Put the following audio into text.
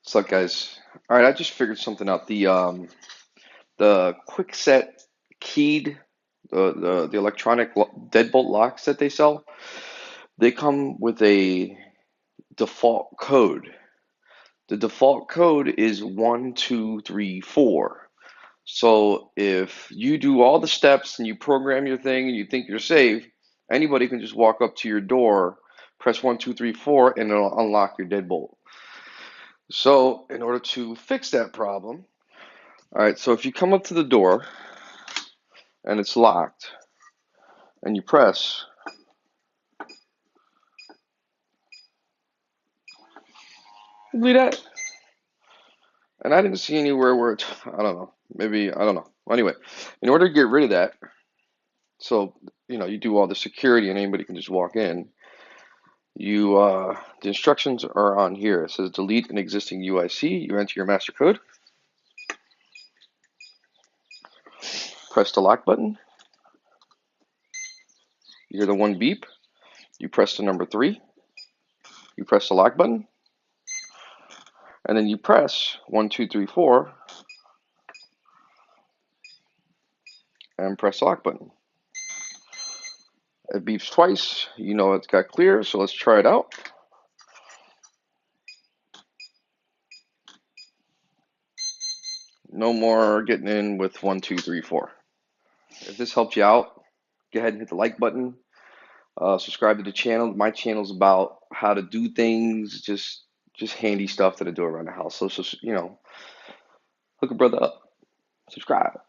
What's up, guys? All right, I just figured something out. The Kwikset keyed the electronic deadbolt locks that they sell, they come with a default code. The default code is 1234. So if you do all the steps and you program your thing and you think you're safe, anybody can just walk up to your door, press 1234, and it'll unlock your deadbolt. So in order to fix that problem, all right, so if you come up to the door and it's locked and you press, do that. And I didn't see anywhere where it's, I don't know, maybe, I don't know. Anyway, in order to get rid of that, so, you do all the security and anybody can just walk in, the instructions are on here. It says delete an existing UIC. You enter your master code, press the lock button. You hear the one beep. You press the number 3. You press the lock button. And then you press 1234 and press the lock button. It beeps twice. You know it's got clear, so let's try it out. No more getting in with 1234. If this helped you out, go ahead and hit the like button. Subscribe to the channel. My channel's about how to do things, just handy stuff that I do around the house. So, hook a brother up. Subscribe.